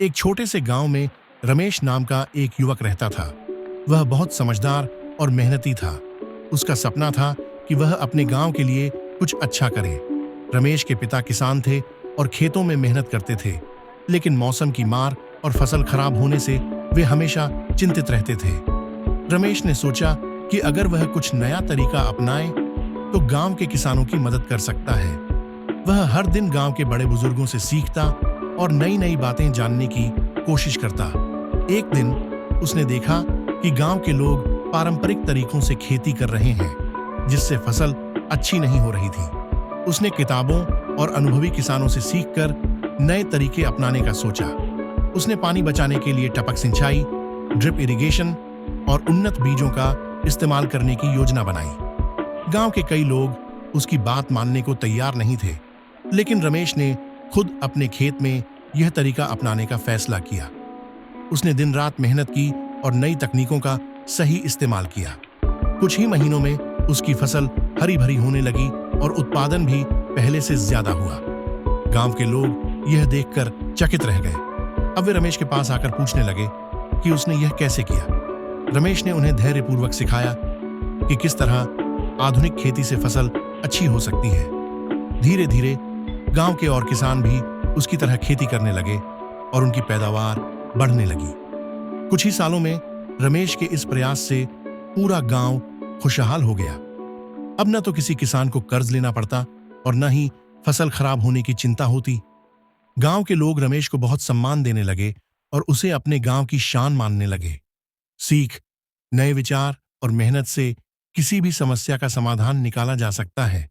एक छोटे से गांव में रमेश नाम का एक युवक रहता था। वह बहुत समझदार और मेहनती था। उसका सपना था कि वह अपने गांव के लिए कुछ अच्छा करे। रमेश के पिता किसान थे और खेतों में मेहनत करते थे, लेकिन मौसम की मार और फसल खराब होने से वे हमेशा चिंतित रहते थे। रमेश ने सोचा कि अगर वह कुछ नया तरीका अपनाए तो गांव के किसानों की मदद कर सकता है। वह हर दिन गांव के बड़े बुजुर्गों से सीखता और नई नई बातें जानने की कोशिश करता। एक दिन उसने देखा कि गांव के लोग पारंपरिक तरीकों से खेती कर रहे हैं, जिससे फसल अच्छी नहीं हो रही थी। उसने किताबों और अनुभवी किसानों से सीखकर नए तरीके अपनाने का सोचा। उसने पानी बचाने के लिए टपक सिंचाई, ड्रिप इरिगेशन और उन्नत बीजों का इस्तेमाल करने की योजना बनाई। गांव के कई लोग उसकी बात मानने को तैयार नहीं थे, लेकिन रमेश ने खुद अपने खेत में यह तरीका अपनाने का फैसला किया। उसने दिन रात मेहनत की और नई तकनीकों का सही इस्तेमाल किया। कुछ ही महीनों में उसकी फसल हरी भरी होने लगी और उत्पादन भी पहले से ज्यादा हुआ। गांव के लोग यह देखकर चकित रह गए। अब वे रमेश के पास आकर पूछने लगे कि उसने यह कैसे किया। रमेश ने उन्हें धैर्यपूर्वक सिखाया कि किस तरह आधुनिक खेती से फसल अच्छी हो सकती है। धीरे धीरे गांव के और किसान भी उसकी तरह खेती करने लगे और उनकी पैदावार बढ़ने लगी। कुछ ही सालों में रमेश के इस प्रयास से पूरा गांव खुशहाल हो गया। अब न तो किसी किसान को कर्ज लेना पड़ता और न ही फसल खराब होने की चिंता होती। गांव के लोग रमेश को बहुत सम्मान देने लगे और उसे अपने गांव की शान मानने लगे। सीख, नए विचार और मेहनत से किसी भी समस्या का समाधान निकाला जा सकता है।